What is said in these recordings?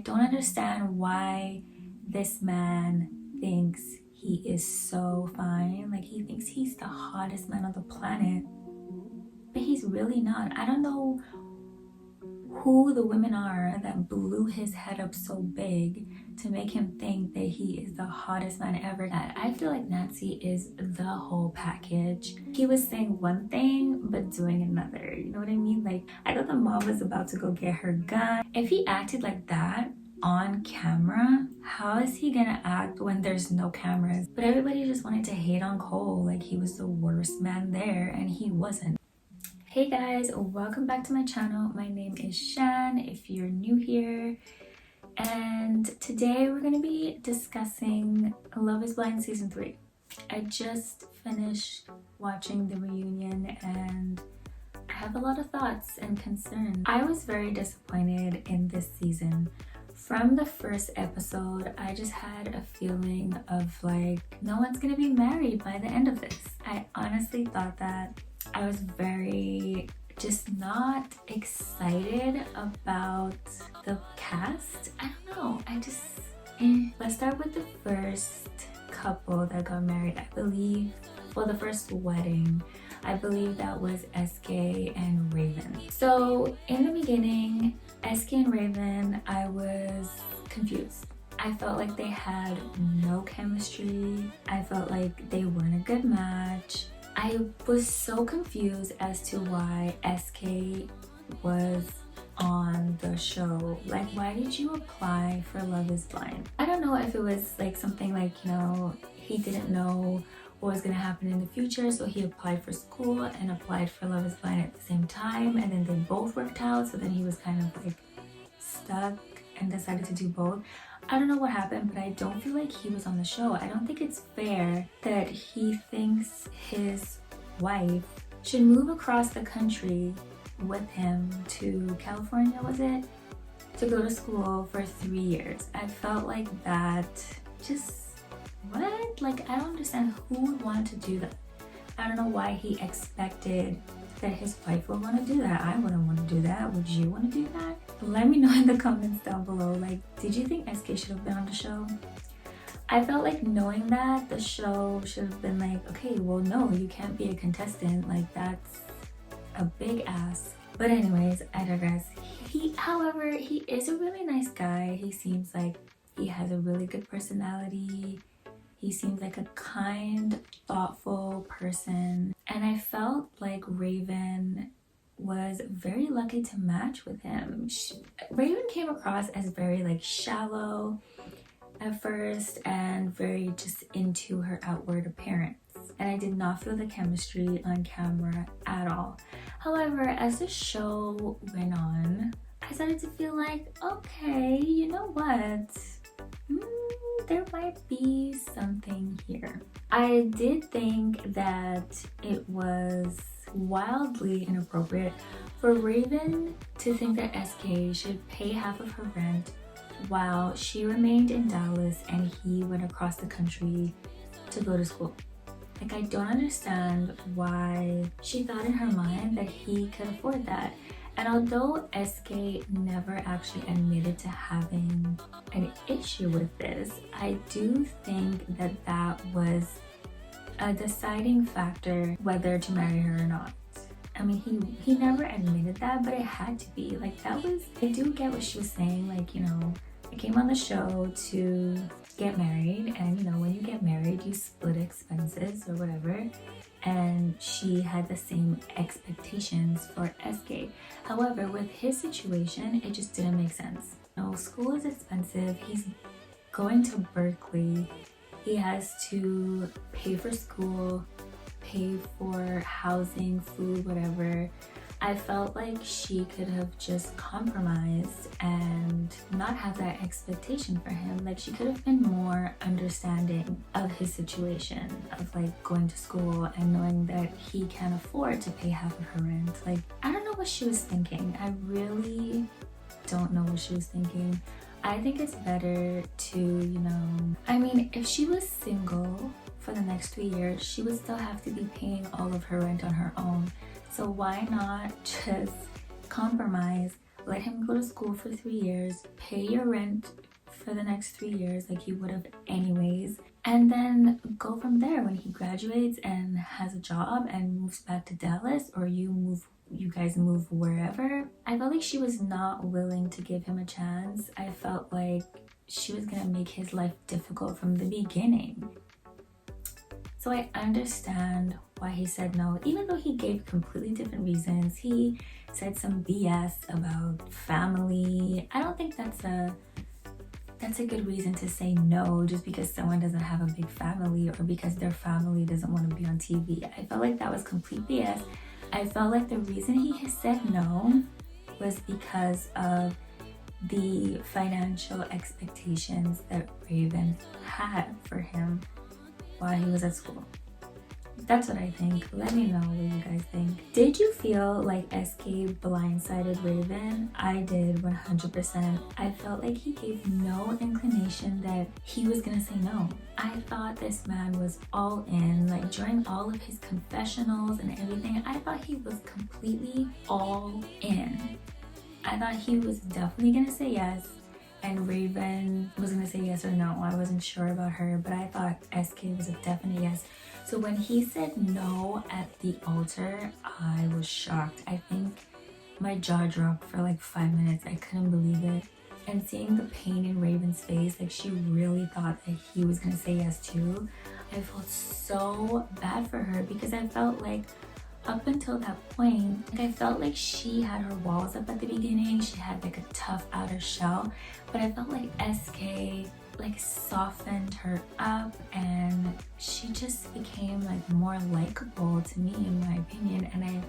don't understand why this man thinks he is so fine. Like, he thinks he's the hottest man on the planet, but he's really not. I don't know who the women are that blew his head up so big to make him think that he is the hottest man ever. I feel like Nancy is the whole package. He was saying one thing but doing another, you know what I mean? Like, I thought the mom was about to go get her gun. If he acted like that on camera, how is he gonna act when there's no cameras? But everybody just wanted to hate on Cole like he was the worst man there, and he wasn't. Hey guys, welcome back to my channel. My name is Shan if you're new here, and today we're going to be discussing Love is Blind season 3. I just finished watching the reunion and I have a lot of thoughts and concerns. I was very disappointed in this season. From the first episode, I just had a feeling of like, no one's gonna be married by the end of this. I honestly thought that. I was very just not excited about the cast. I don't know, Let's start with the first couple that got married. I believe, well, the first wedding, I believe that was SK and Raven. So in the beginning, SK and Raven, I was confused. I felt like they had no chemistry. I felt like they weren't a good match. I was so confused as to why SK was on the show. Like, why did you apply for Love is Blind? I don't know if it was like something like, you know, he didn't know what was gonna happen in the future, so he applied for school and applied for Love is Blind at the same time, and then they both worked out, so then he was kind of like stuck and decided to do both. I don't know what happened, but I don't feel like he was on the show. I don't think it's fair that he thinks his wife should move across the country with him to California, was it? To go to school for 3 years. I felt like that just, what? Like, I don't understand who would want to do that. I don't know why he expected that his wife would want to do that. I wouldn't want to do that. Would you want to do that? Let me know in the comments down below. Like, did you think SK should have been on the show? I felt like knowing that, the show should have been like, okay, well, no, you can't be a contestant. Like, that's a big ask. But anyways, I digress. However, he is a really nice guy. He seems like he has a really good personality. He seems like a kind, thoughtful person. And I felt like Raven was very lucky to match with him. Raven came across as very like shallow at first and very just into her outward appearance. And I did not feel the chemistry on camera at all. However, as the show went on, I started to feel like, okay, you know what? There might be something here. I did think that it was wildly inappropriate for Raven to think that SK should pay half of her rent while she remained in Dallas and he went across the country to go to school. Like, I don't understand why she thought in her mind that he could afford that. And although SK never actually admitted to having an issue with this, I do think that that was a deciding factor whether to marry her or not. I mean, he never admitted that, but it had to be. Like, that was, I do get what she was saying. Like, you know, I came on the show to get married, and you know, when you get married, you split expenses or whatever. And she had the same expectations for SK. However, with his situation, it just didn't make sense. You know, school is expensive. He's going to Berkeley. He has to pay for school, pay for housing, food, whatever. I felt like she could have just compromised and not have that expectation for him. Like, she could have been more understanding of his situation of like going to school and knowing that he can't afford to pay half of her rent. Like, I don't know what she was thinking. I really don't know what she was thinking. I think it's better to, you know, I mean, if she was single for the next 3 years, she would still have to be paying all of her rent on her own. So why not just compromise let him go to school for 3 years, pay your rent for the next 3 years like you would have anyways, and then go from there when he graduates and has a job and moves back to Dallas, or you guys move wherever. I felt like she was not willing to give him a chance. I felt like she was gonna make his life difficult from the beginning. So I understand why he said no, even though he gave completely different reasons. He said some BS about family. I don't think that's a good reason to say no just because someone doesn't have a big family or because their family doesn't want to be on TV. I felt like that was complete BS. I felt like the reason he said no was because of the financial expectations that Raven had for him while he was at school. That's what I think. Let me know what you guys think. Did you feel like SK blindsided Raven? I did, 100%. I felt like he gave no inclination that he was gonna say no. I thought this man was all in. Like during all of his confessionals and everything, I thought he was completely all in. I thought he was definitely gonna say yes, and Raven was gonna say yes or no. I wasn't sure about her, but I thought SK was a definite yes. So when he said no at the altar, I was shocked. I think my jaw dropped for like 5 minutes. I couldn't believe it. And seeing the pain in Raven's face, like she really thought that he was gonna say yes too. I felt so bad for her because I felt like up until that point, like I felt like she had her walls up at the beginning. She had like a tough outer shell, but I felt like SK like softened her up and she just became like more likable to me, in my opinion, and I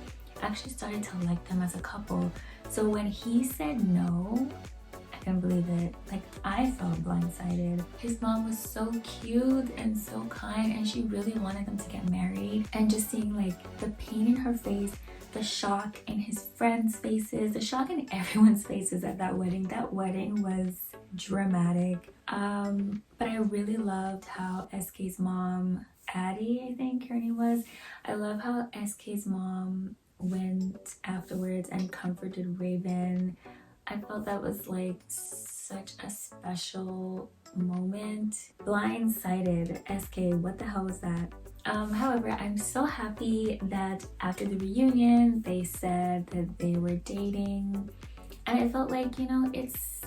actually started to like them as a couple. So when he said no, I couldn't believe it. Like I felt blindsided. His mom was so cute and so kind, and she really wanted them to get married. And just seeing like the pain in her face, the shock in his friends' faces, the shock in everyone's faces at that wedding. That wedding was dramatic. But I really loved how SK's mom, Addie, I think her name was. I love how SK's mom went afterwards and comforted Raven. I felt that was like such a special moment. Blindsided SK, what the hell was that? However, I'm so happy that after the reunion, they said that they were dating. And I felt like, you know, it's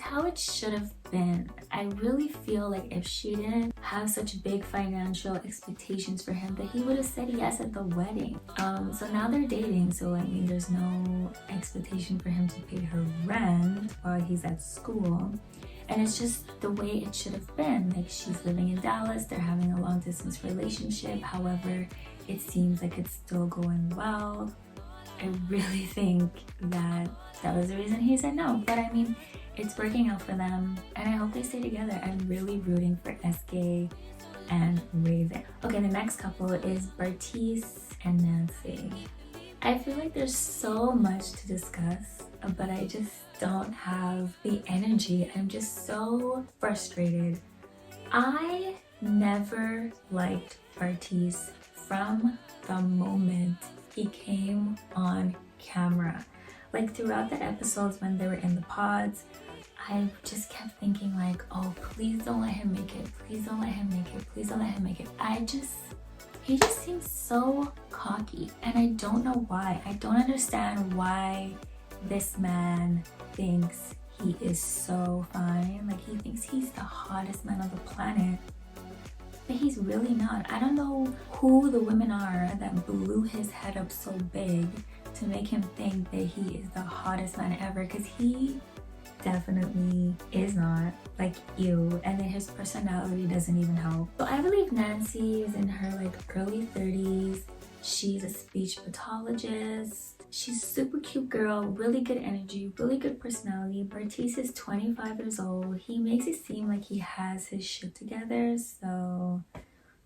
how it should have been. I really feel like if she didn't have such big financial expectations for him, that he would have said yes at the wedding. So now they're dating, so I mean there's no expectation for him to pay her rent while he's at school. And it's just the way it should have been. Like she's living in Dallas, they're having a long distance relationship. However, it seems like it's still going well. I really think that was the reason he said no. But I mean, it's working out for them and I hope they stay together. I'm really rooting for SK and Raven. Okay, the next couple is Bartise and Nancy. I feel like there's so much to discuss, but I just don't have the energy. I'm just so frustrated. I never liked Bartise from the moment he came on camera. Like throughout the episodes when they were in the pods, I just kept thinking like, oh, please don't let him make it. Please don't let him make it. Please don't let him make it. He just seems so cocky and I don't know why. I don't understand why this man thinks he is so fine. Like he thinks he's the hottest man on the planet. But he's really not. I don't know who the women are that blew his head up so big to make him think that he is the hottest man ever, because he definitely is not. Like, ew. And then his personality doesn't even help. So I believe Nancy is in her like early 30s. She's a speech pathologist. She's a super cute girl, really good energy, really good personality. Bartise is 25 years old. He makes it seem like he has his shit together, so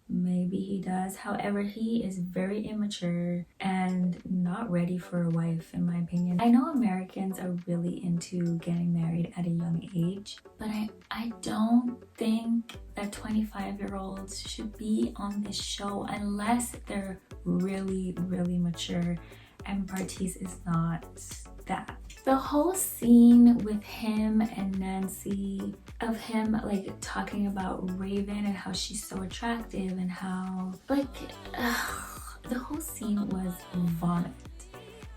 maybe he does. However, he is very immature and not ready for a wife, in my opinion. I know Americans are really into getting married at a young age, but I don't think that 25-year-olds should be on this show unless they're really, really mature. And Bartise is not that. The whole scene with him and Nancy, of him like talking about Raven and how she's so attractive and how like the whole scene was vomit.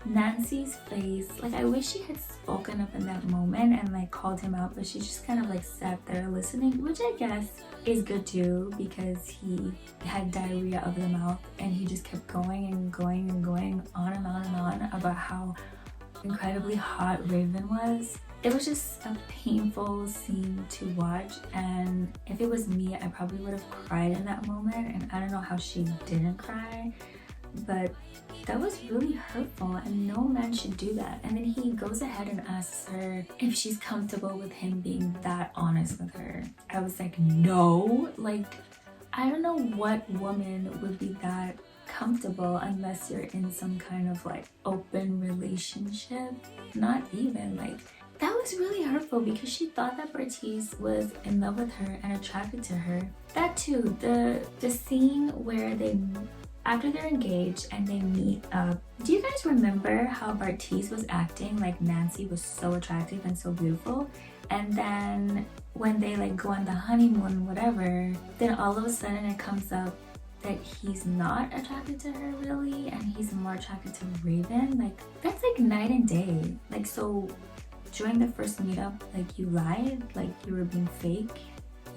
Nancy's face, like I wish she had spoken up in that moment and like called him out, but she just kind of like sat there listening, which I guess is good too, because he had diarrhea of the mouth and he just kept going and going and going on and on and on about how incredibly hot Raven was. It was just a painful scene to watch, and if it was me, I probably would have cried in that moment, and I don't know how she didn't cry, but that was really hurtful and no man should do that. And then he goes ahead and asks her if she's comfortable with him being that honest with her. I was like, no, like I don't know what woman would be that comfortable unless you're in some kind of like open relationship. Not even, like that was really hurtful because she thought that Bartise was in love with her and attracted to her. That too, the scene where they, after they're engaged and they meet up, do you guys remember how Bartise was acting like Nancy was so attractive and so beautiful? And then when they like go on the honeymoon, whatever, then all of a sudden it comes up that he's not attracted to her really and he's more attracted to Raven. Like that's like night and day. Like, so during the first meetup, like you lied, like you were being fake,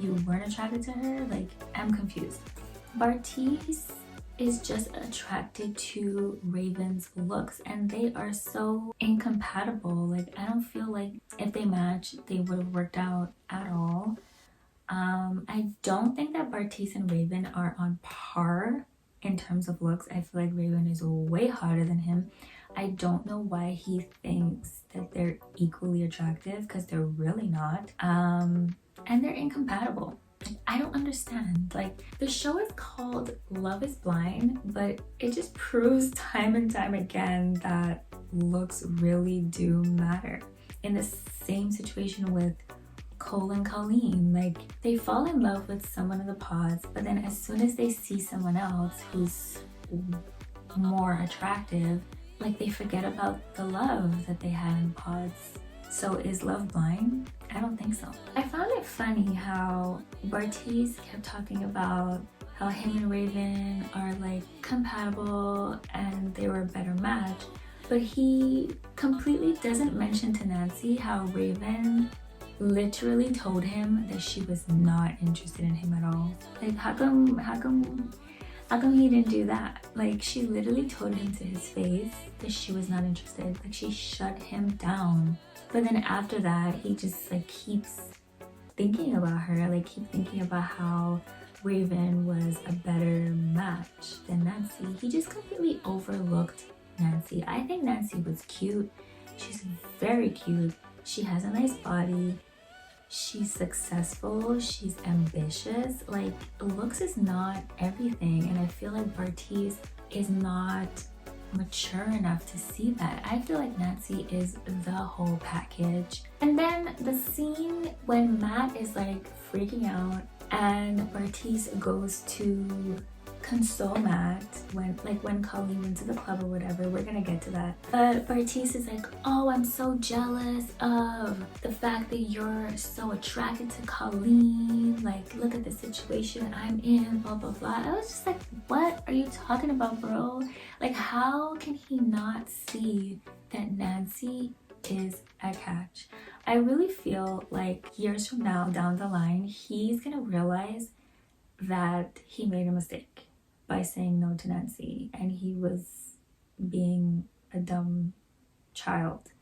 you weren't attracted to her. Like I'm confused. Bartise is just attracted to Raven's looks and they are so incompatible. Like I don't feel like if they match they would have worked out at all. I don't think that Bartise and Raven are on par in terms of looks. I feel like Raven is way hotter than him. I don't know why he thinks that they're equally attractive because they're really not. And they're incompatible. I don't understand. Like the show is called Love is Blind, but it just proves time and time again that looks really do matter. In the same situation with Cole and Colleen, like they fall in love with someone in the pods, but then as soon as they see someone else who's more attractive, like they forget about the love that they had in pods. So is love blind? I don't think so. I found it funny how Bartise kept talking about how him and Raven are like compatible and they were a better match, but he completely doesn't mention to Nancy how Raven literally told him that she was not interested in him at all. Like how come he didn't do that? Like she literally told him to his face that she was not interested. Like she shut him down. But then after that, he just like keeps thinking about her, like keep thinking about how Raven was a better match than Nancy. He just completely overlooked Nancy. I think Nancy was cute. She's very cute. She has a nice body. She's successful. She's ambitious. Like looks is not everything. And I feel like Bartise is not mature enough to see that. I feel like Nancy is the whole package. And then the scene when Matt is like freaking out and Bartise goes to console Matt when Colleen went to the club or whatever. We're gonna get to that. But Bartise is like, oh, I'm so jealous of the fact that you're so attracted to Colleen. Like, look at the situation I'm in, blah, blah, blah. I was just like, what are you talking about, bro? Like, how can he not see that Nancy is a catch? I really feel like years from now, down the line, he's gonna realize that he made a mistake by saying no to Nancy and he was being a dumb child.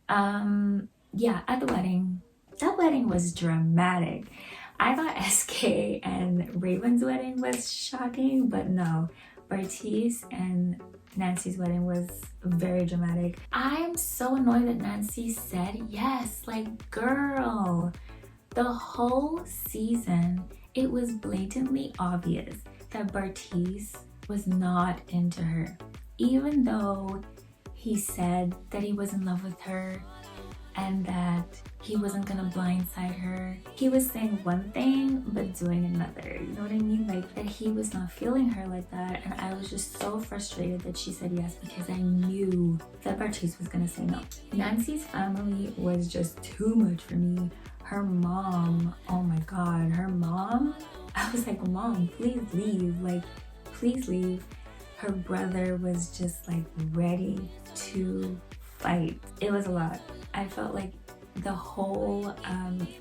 Yeah, at the wedding, that wedding was dramatic. I thought SK and Raven's wedding was shocking, but no, Bartise and Nancy's wedding was very dramatic. I'm so annoyed that Nancy said yes. Like, girl, the whole season it was blatantly obvious that Bartise was not into her. Even though he said that he was in love with her and that he wasn't gonna blindside her. He was saying one thing but doing another, you know what I mean? Like that he was not feeling her like that, and I was just so frustrated that she said yes because I knew that Bartise was gonna say no. Nancy's family was just too much for me. Her mom, oh my god, her mom, I was like, Mom, please leave, like please leave. Her brother was just like ready to fight. It was a lot. I felt like the whole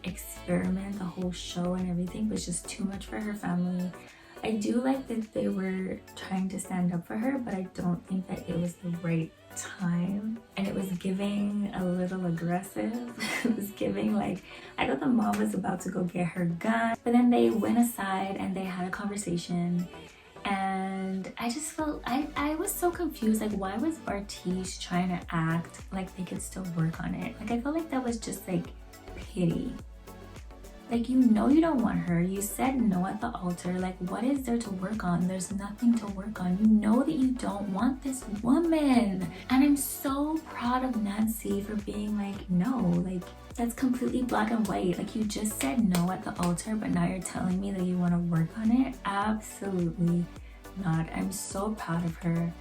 experiment, the whole show and everything was just too much for her family. I do like that they were trying to stand up for her, but I don't think that it was the right time, and it was giving a little aggressive. It was giving like, I thought the mom was about to go get her gun, but then they went aside and they had a conversation, and I just felt I was so confused. Like, why was Bartise trying to act like they could still work on it? Like, I felt like that was just like pity. Like, you know you don't want her. You said no at the altar. Like, what is there to work on? There's nothing to work on. You know that you don't want this woman. And I'm so proud of Nancy for being like, no, like, that's completely black and white. Like, you just said no at the altar, but now you're telling me that you want to work on it? Absolutely not. I'm so proud of her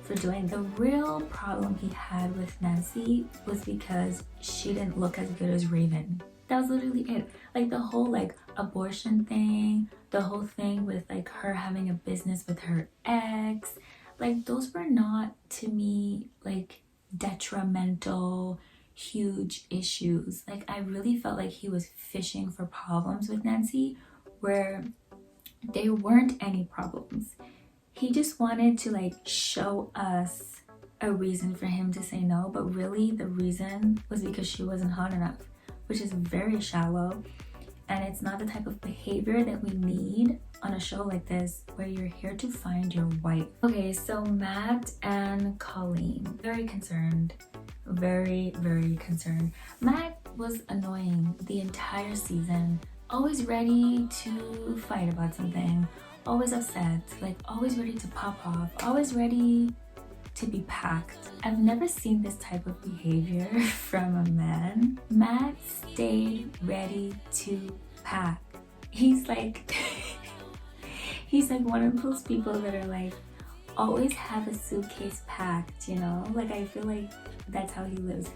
for doing. The real problem he had with Nancy was because she didn't look as good as Raven. That was literally it. Like the whole like abortion thing, the whole thing with like her having a business with her ex, like those were not to me like detrimental, huge issues. Like I really felt like he was fishing for problems with Nancy where there weren't any problems. He just wanted to like show us a reason for him to say no, but really the reason was because she wasn't hot enough, which is very shallow, and it's not the type of behavior that we need on a show like this where you're here to find your wife. Okay, so Matt and Colleen, very concerned, very concerned. Matt was annoying the entire season, always ready to fight about something, always upset, like always ready to pop off, always ready to be packed. I've never seen this type of behavior from a man. Matt stayed ready to pack. He's like he's like one of those people that are like always have a suitcase packed, you know? Like I feel like that's how he lives.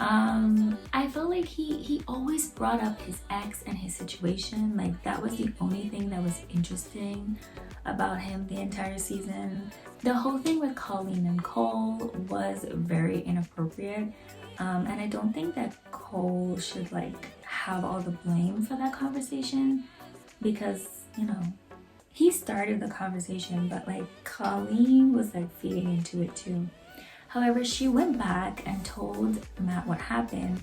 I feel like he always brought up his ex and his situation. Like that was the only thing that was interesting about him the entire season. The whole thing with Colleen and Cole was very inappropriate, and I don't think that Cole should like have all the blame for that conversation, because you know he started the conversation, but like Colleen was like feeding into it too. However, she went back and told Matt what happened,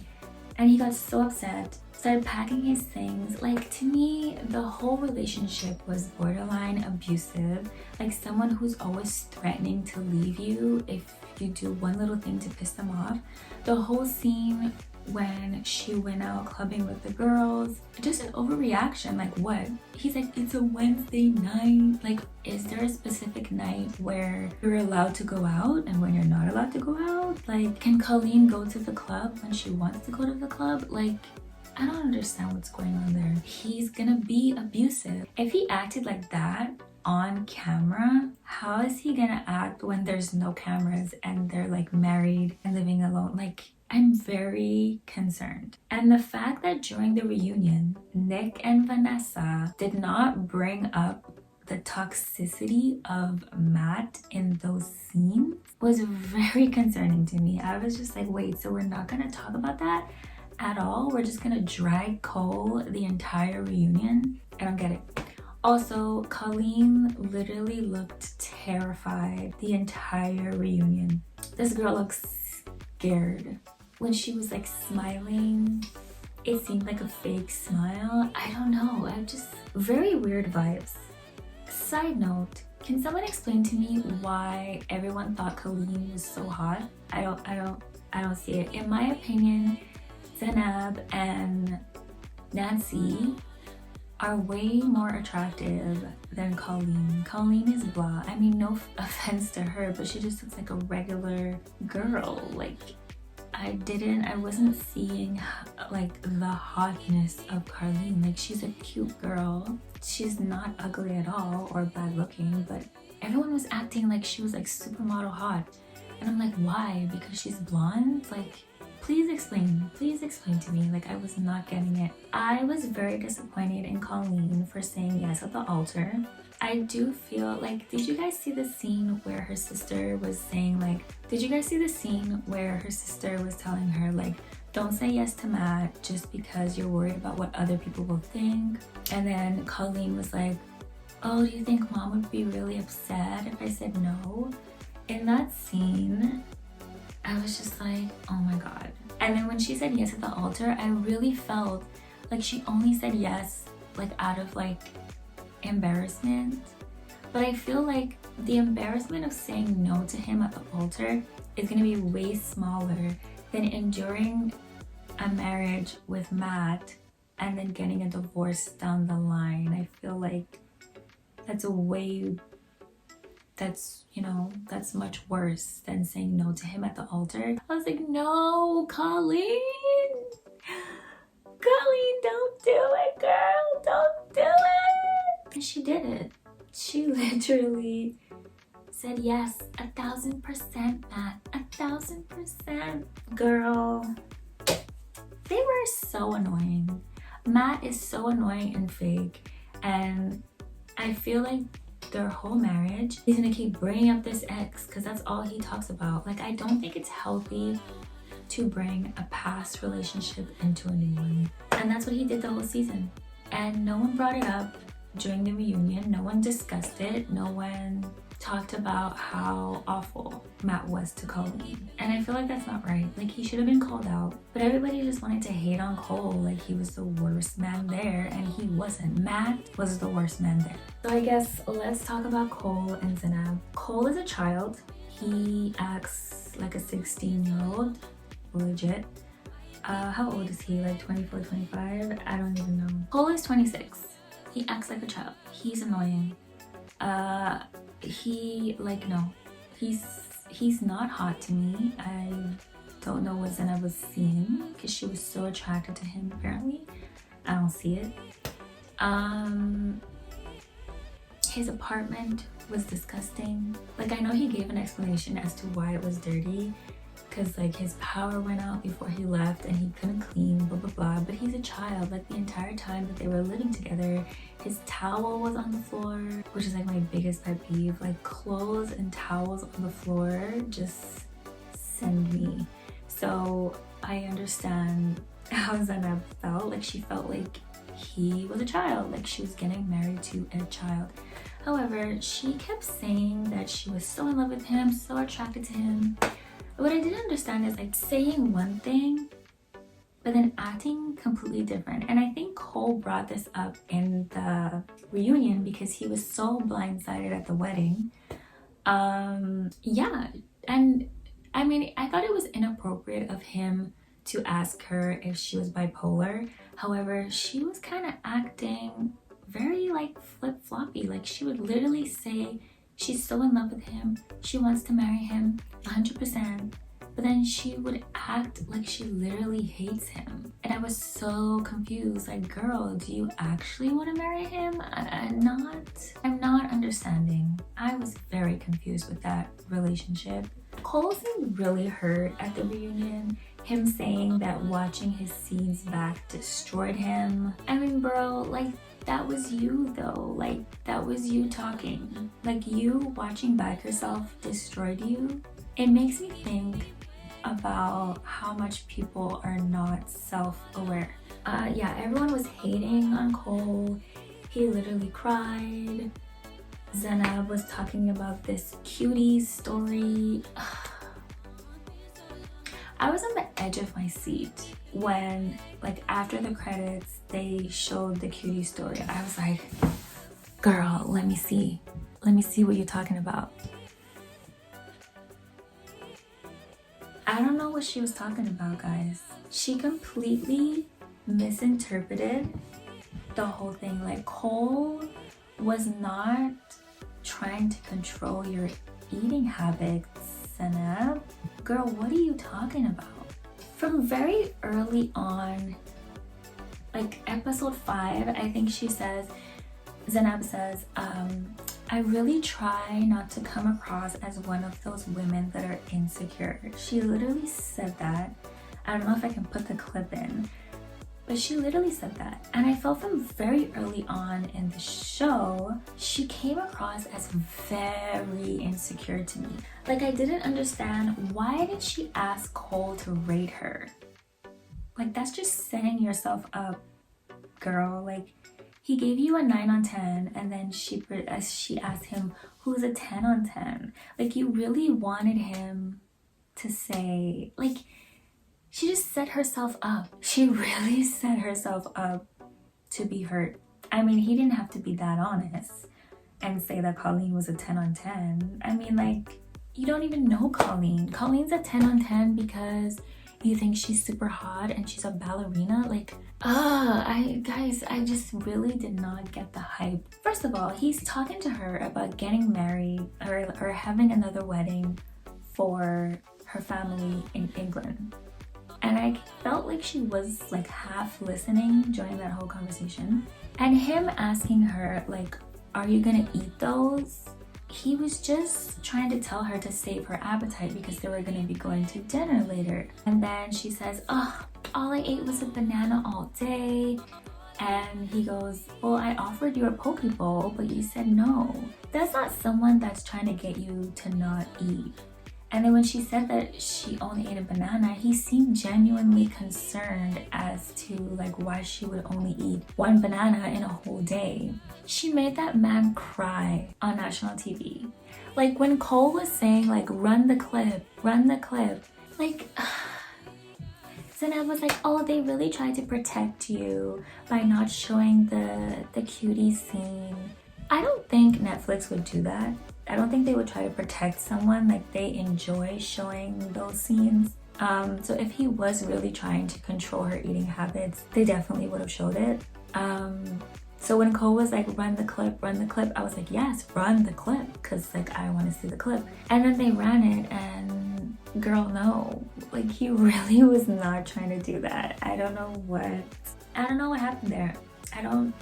and he got so upset, started packing his things. Like, to me, the whole relationship was borderline abusive. Like someone who's always threatening to leave you if you do one little thing to piss them off. The whole scene when she went out clubbing with the girls, just an overreaction. Like what? He's like, it's a Wednesday night. Like, is there a specific night where you're allowed to go out and when you're not allowed to go out? Like, can Colleen go to the club when she wants to go to the club? Like, I don't understand what's going on there. He's gonna be abusive. If he acted like that on camera, how is he gonna act when there's no cameras and they're like married and living alone? Like, I'm very concerned. And the fact that during the reunion, Nick and Vanessa did not bring up the toxicity of Matt in those scenes was very concerning to me. I was just like, wait, so we're not gonna talk about that at all? We're just gonna drag Cole the entire reunion? I don't get it. Also, Colleen literally looked terrified the entire reunion. This girl looks scared. When she was like smiling, it seemed like a fake smile. I don't know, I just, very weird vibes. Side note, can someone explain to me why everyone thought Colleen was so hot? I don't see it. In my opinion, Zanab and Nancy are way more attractive than Colleen. Colleen is blah. I mean, no offense to her, but she just looks like a regular girl. Like, I wasn't seeing like the hotness of Carlene. Like, she's a cute girl. She's not ugly at all or bad looking, but everyone was acting like she was like supermodel hot. And I'm like, why? Because she's blonde? Like, please explain to me. Like, I was not getting it. I was very disappointed in Colleen for saying yes at the altar. I do feel like, did you guys see the scene where her sister was saying like, telling her like, don't say yes to Matt just because you're worried about what other people will think? And then Colleen was like, oh, do you think mom would be really upset if I said no? In that scene, I was just like, oh my god. And then when she said yes at the altar, I really felt like she only said yes like out of like embarrassment. But I feel like the embarrassment of saying no to him at the altar is gonna be way smaller than enduring a marriage with Matt and then getting a divorce down the line. I feel like that's that's much worse than saying no to him at the altar. I was like, no, Colleen, don't do it, girl, don't do it. And she did it. She literally said yes, 1000%, Matt, 1000%. Girl, they were so annoying. Matt is so annoying and fake, and I feel like their whole marriage, he's gonna keep bringing up this ex because that's all he talks about. Like, I don't think it's healthy to bring a past relationship into a new one. And that's what he did the whole season. And no one brought it up during the reunion. No one discussed it. No one talked about how awful Matt was to Colleen. And I feel like that's not right. Like, he should have been called out. But everybody just wanted to hate on Cole like he was the worst man there, and he wasn't. Matt was the worst man there. So I guess let's talk about Cole and Zanab. Cole is a child. He acts like a 16-year-old, legit. How old is he? Like 24, 25? I don't even know. Cole is 26. He acts like a child. He's annoying. He's not hot to me. I don't know what Zanab was seeing because she was so attracted to him apparently. I don't see it. His apartment was disgusting. Like, I know he gave an explanation as to why it was dirty, because like his power went out before he left and he couldn't clean, blah blah blah, but he's a child. Like, the entire time that they were living together, his towel was on the floor, which is like my biggest pet peeve. Like, clothes and towels on the floor just send me. So I understand how Zanab felt. Like, she felt like he was a child, like she was getting married to a child. However, she kept saying that she was so in love with him, so attracted to him. What I didn't understand is like saying one thing but then acting completely different. And I think Cole brought this up in the reunion because he was so blindsided at the wedding. Yeah, and I mean, I thought it was inappropriate of him to ask her if she was bipolar. However, she was kind of acting very like flip-floppy. Like, she would literally say she's so in love with him, she wants to marry him 100%, but then she would act like she literally hates him. And I was so confused. Like, girl, do you actually want to marry him? I'm not understanding. I was very confused with that relationship. Cole seemed really hurt at the reunion. Him saying that watching his scenes back destroyed him. I mean, bro, like, that was you though. Like, that was you talking. Like, you watching back yourself destroyed you. It makes me think about how much people are not self-aware. Yeah, everyone was hating on Cole. He literally cried. Zanab was talking about this cutie story. I was on the edge of my seat when, like, after the credits, they showed the cutie story. I was like, girl, let me see. Let me see what you're talking about. I don't know what she was talking about, guys. She completely misinterpreted the whole thing. Like, Cole was not trying to control your eating habits, Zanab. Girl, what are you talking about? From very early on, like episode 5, I think she says, Zanab says, I really try not to come across as one of those women that are insecure. She literally said that. I don't know if I can put the clip in, but she literally said that. And I felt from very early on in the show, she came across as very insecure to me. Like, I didn't understand, why did she ask Cole to rate her? Like, that's just setting yourself up, girl. Like, he gave you a 9 on 10, and then she asked him, who's a 10 on 10? Like, you really wanted him to say, like, she just set herself up. She really set herself up to be hurt. I mean, he didn't have to be that honest and say that Colleen was a 10 on 10. I mean, like, you don't even know Colleen. Colleen's a 10 on 10 because you think she's super hot and she's a ballerina. Like, guys, I just really did not get the hype. First of all, he's talking to her about getting married or having another wedding for her family in England. And I felt like she was like half listening during that whole conversation. And him asking her, like, are you gonna eat those? He was just trying to tell her to save her appetite because they were gonna be going to dinner later. And then she says, oh, all I ate was a banana all day. And he goes, well, I offered you a poke bowl, but you said no. That's not someone that's trying to get you to not eat. And then when she said that she only ate a banana, he seemed genuinely concerned as to like why she would only eat one banana in a whole day. She made that man cry on national TV. Like when Cole was saying like, run the clip, like, Zanab was like, oh, they really tried to protect you by not showing the cutie scene. I don't think Netflix would do that. I don't think they would try to protect someone. Like, they enjoy showing those scenes. So if he was really trying to control her eating habits, they definitely would have showed it. So when Cole was like, run the clip, I was like, yes, run the clip, because like I want to see the clip. And then they ran it, and girl, no, like he really was not trying to do that. I don't know what happened there. I don't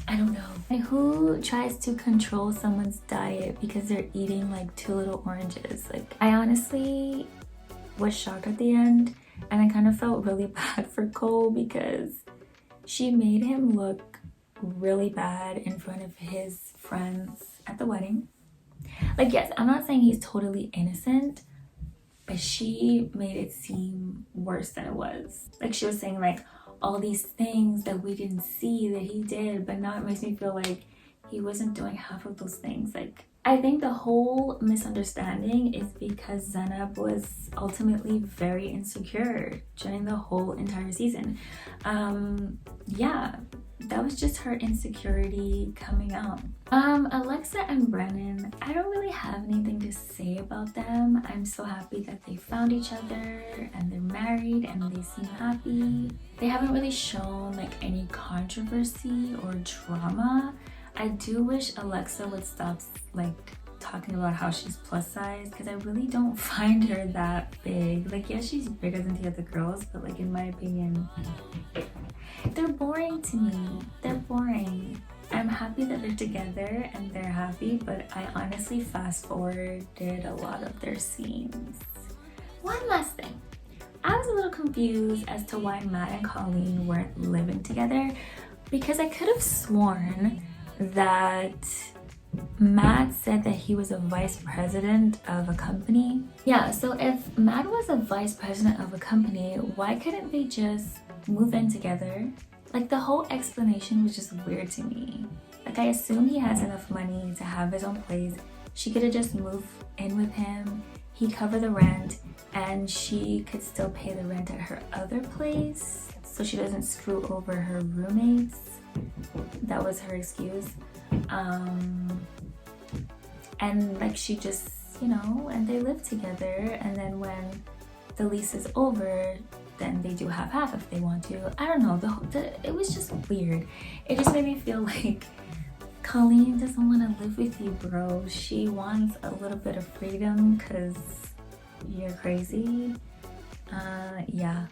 know. Like, who tries to control someone's diet because they're eating like 2 little oranges? Like, I honestly was shocked at the end, and I kind of felt really bad for Cole because she made him look really bad in front of his friends at the wedding. Like, yes, I'm not saying he's totally innocent, but she made it seem worse than it was. Like, she was saying like all these things that we didn't see that he did, but now it makes me feel like he wasn't doing half of those things. Like, I think the whole misunderstanding is because Zanab was ultimately very insecure during the whole entire season. Yeah, that was just her insecurity coming out. Alexa and Brennan, I don't really have anything to say about them. I'm so happy that they found each other and they're married and they seem happy. They haven't really shown like any controversy or drama. I do wish Alexa would stop like talking about how she's plus size, because I really don't find her that big. Like, yes, she's bigger than the other girls, but like in my opinion, they're boring to me. They're boring. I'm happy that they're together and they're happy, but I honestly fast forwarded a lot of their scenes. One last thing. I was a little confused as to why Matt and Colleen weren't living together, because I could have sworn that Matt said that he was a vice president of a company. Yeah, so if Matt was a vice president of a company, why couldn't they just move in together? Like, the whole explanation was just weird to me. Like, I assume he has enough money to have his own place. She could have just moved in with him, he'd cover the rent, and she could still pay the rent at her other place so she doesn't screw over her roommates. That was her excuse. And like, she just, you know, and they live together, and then when the lease is over, then they do half if they want to. I don't know, it was just weird. It just made me feel like Colleen doesn't want to live with you, bro. She wants a little bit of freedom because you're crazy. Yeah,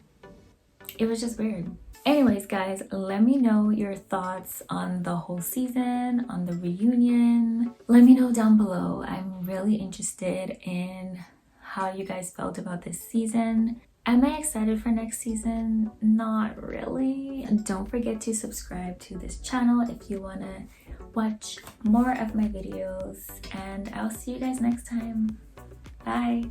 it was just weird. Anyways, guys, let me know your thoughts on the whole season, on the reunion. Let me know down below. I'm really interested in how you guys felt about this season. Am I excited for next season? Not really. Don't forget to subscribe to this channel if you want to watch more of my videos, and I'll see you guys next time. Bye.